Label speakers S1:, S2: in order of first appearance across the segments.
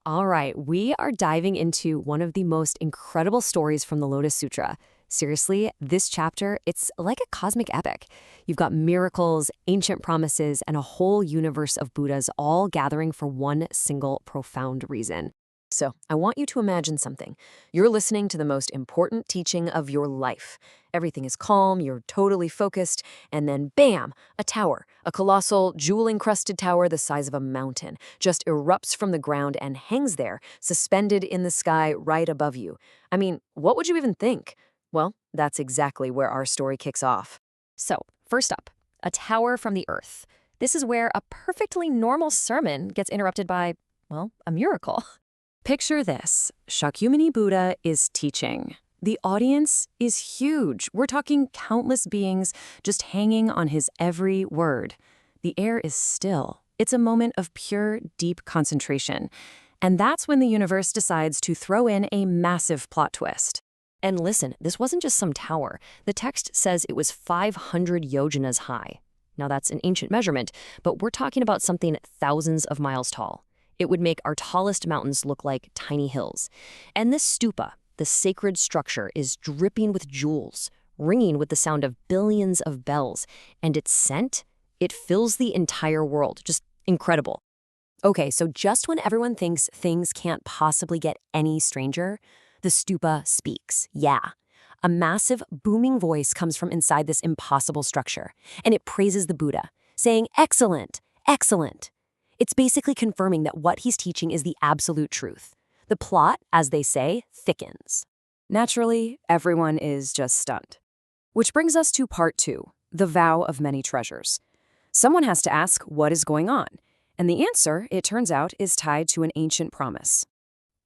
S1: All right, we are diving into one of the most incredible stories from the Lotus Sutra. Seriously, this chapter, it's like a cosmic epic. You've got miracles, ancient promises, and a whole universe of Buddhas all gathering for one single profound reason. So, I want you to imagine something. You're listening to the most important teaching of your life. Everything is calm, you're totally focused, and then bam, a tower, a colossal, jewel-encrusted tower the size of a mountain, just erupts from the ground and hangs there, suspended in the sky right above you. I mean, what would you even think? Well, that's exactly where our story kicks off. So, first up, a tower from the earth. This is where a perfectly normal sermon gets interrupted by, well, a miracle. Picture this. Shakyamuni Buddha is teaching. The audience is huge. We're talking countless beings just hanging on his every word. The air is still. It's a moment of pure, deep concentration. And that's when the universe decides to throw in a massive plot twist. And listen, this wasn't just some tower. The text says it was 500 yojanas high. Now that's an ancient measurement, but we're talking about something thousands of miles tall. It would make our tallest mountains look like tiny hills. And this stupa, the sacred structure, is dripping with jewels, ringing with the sound of billions of bells. And its scent, it fills the entire world. Just incredible. Okay, so just when everyone thinks things can't possibly get any stranger, the stupa speaks. Yeah. A massive, booming voice comes from inside this impossible structure, and it praises the Buddha, saying, "Excellent, excellent." It's basically confirming that what he's teaching is the absolute truth. The plot, as they say, thickens. Naturally, everyone is just stunned. Which brings us to part 2, the vow of many treasures. Someone has to ask what is going on, and the answer, it turns out, is tied to an ancient promise.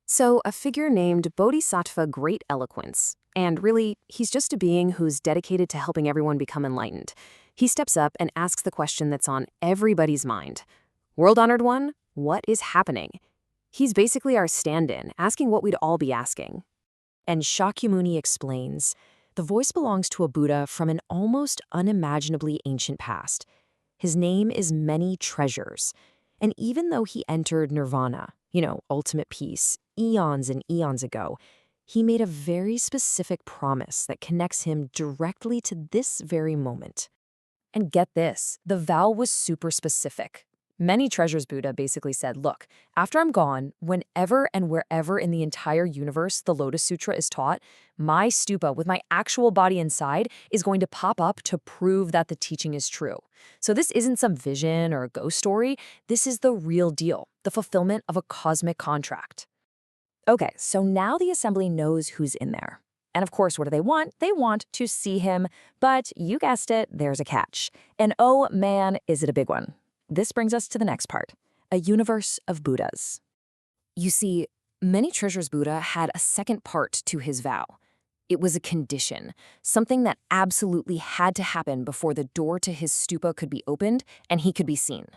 S1: So, a figure named Bodhisattva Great Eloquence, and really, he's just a being who's dedicated to helping everyone become enlightened. He steps up and asks the question that's on everybody's mind. World-honored one, what is happening? He's basically our stand-in, asking what we'd all be asking. And Shakyamuni explains, the voice belongs to a Buddha from an almost unimaginably ancient past. His name is Many Treasures. And even though he entered nirvana, ultimate peace, eons and eons ago, he made a very specific promise that connects him directly to this very moment. And get this, the vow was super specific. Many Treasures Buddha basically said, look, after I'm gone, whenever and wherever in the entire universe the Lotus Sutra is taught, my stupa with my actual body inside is going to pop up to prove that the teaching is true. So this isn't some vision or a ghost story. This is the real deal, the fulfillment of a cosmic contract. Okay, so now the assembly knows who's in there. And of course, what do they want? They want to see him. But you guessed it, there's a catch. And oh man, is it a big one. This brings us to the next part, a universe of Buddhas. You see, Many Treasures Buddha had a second part to his vow. It was a condition, something that absolutely had to happen before the door to his stupa could be opened and he could be seen.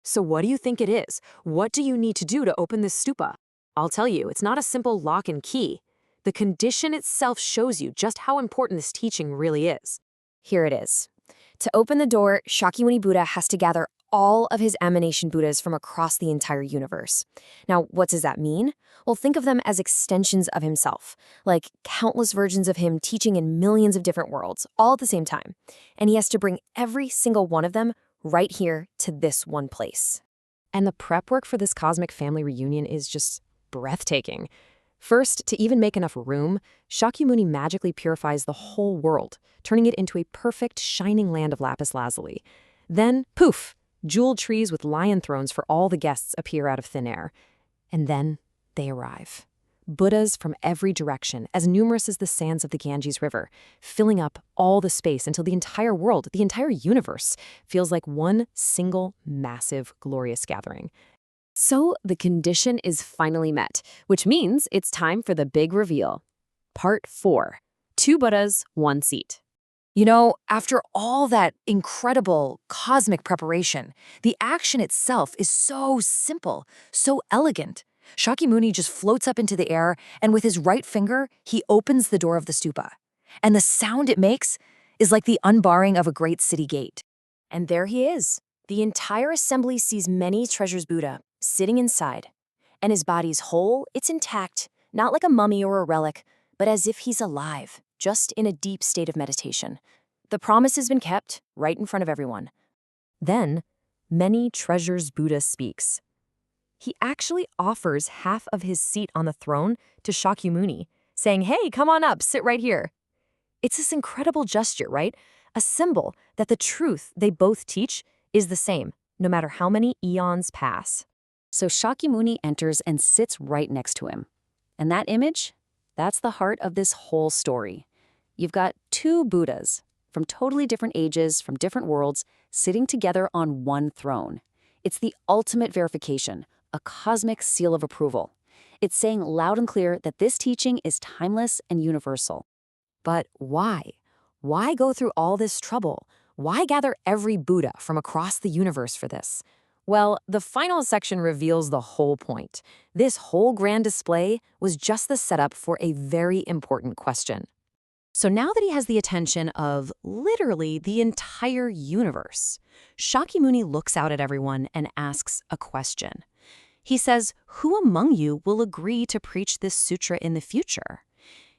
S1: So what do you think it is? What do you need to do to open this stupa? I'll tell you, it's not a simple lock and key. The condition itself shows you just how important this teaching really is. Here it is. To open the door, Shakyamuni Buddha has to gather all of his emanation Buddhas from across the entire universe. Now, what does that mean? Well, think of them as extensions of himself, like countless versions of him teaching in millions of different worlds, all at the same time. And he has to bring every single one of them right here to this one place. And the prep work for this cosmic family reunion is just breathtaking. First, to even make enough room, Shakyamuni magically purifies the whole world, turning it into a perfect, shining land of lapis lazuli. Then, poof! Jeweled trees with lion thrones for all the guests appear out of thin air. And then they arrive. Buddhas from every direction, as numerous as the sands of the Ganges River, filling up all the space until the entire world, the entire universe, feels like one single, massive, glorious gathering. So the condition is finally met, which means it's time for the big reveal. Part 4. 2 Buddhas, 1 seat. After all that incredible cosmic preparation, the action itself is so simple, so elegant. Shakyamuni just floats up into the air, and with his right finger, he opens the door of the stupa. And the sound it makes is like the unbarring of a great city gate. And there he is. The entire assembly sees Many Treasures Buddha sitting inside.
S2: And his body's whole, it's intact, not like a mummy or a relic, but as if he's alive, just in a deep state of meditation. The promise has been kept, right in front of everyone.
S1: Then, Many Treasures Buddha speaks. He actually offers half of his seat on the throne to Shakyamuni, saying, "Hey, come on up, sit right here." It's this incredible gesture, right? A symbol that the truth they both teach is the same, no matter how many eons pass.
S2: So Shakyamuni enters and sits right next to him. And that image, that's the heart of this whole story. You've got two Buddhas from totally different ages, from different worlds, sitting together on one throne. It's the ultimate verification, a cosmic seal of approval. It's saying loud and clear that this teaching is timeless and universal.
S1: But why? Why go through all this trouble? Why gather every Buddha from across the universe for this? Well, the final section reveals the whole point. This whole grand display was just the setup for a very important question. So now that he has the attention of literally the entire universe, Shakyamuni looks out at everyone and asks a question. He says, "Who among you will agree to preach this sutra in the future?"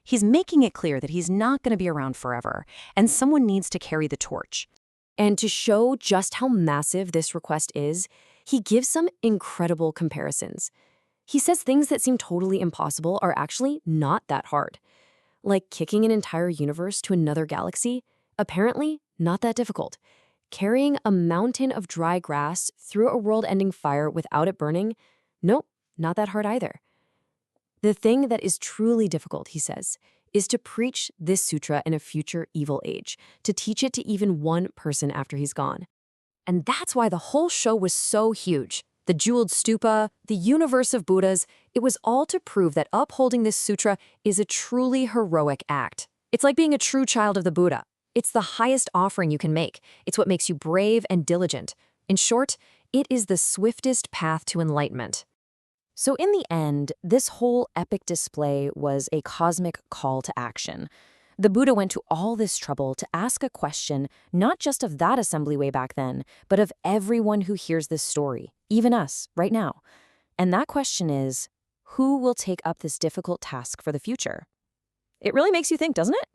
S1: He's making it clear that he's not going to be around forever, and someone needs to carry the torch. And to show just how massive this request is, he gives some incredible comparisons. He says things that seem totally impossible are actually not that hard. Like kicking an entire universe to another galaxy, apparently not that difficult. Carrying a mountain of dry grass through a world-ending fire without it burning, nope, not that hard either. The thing that is truly difficult, he says, is to preach this sutra in a future evil age, to teach it to even one person after he's gone. And that's why the whole show was so huge. The jeweled stupa, the universe of Buddhas, it was all to prove that upholding this sutra is a truly heroic act. It's like being a true child of the Buddha. It's the highest offering you can make. It's what makes you brave and diligent. In short, it is the swiftest path to enlightenment. So in the end, this whole epic display was a cosmic call to action. The Buddha went to all this trouble to ask a question, not just of that assembly way back then, but of everyone who hears this story, even us, right now. And that question is, who will take up this difficult task for the future? It really makes you think, doesn't it?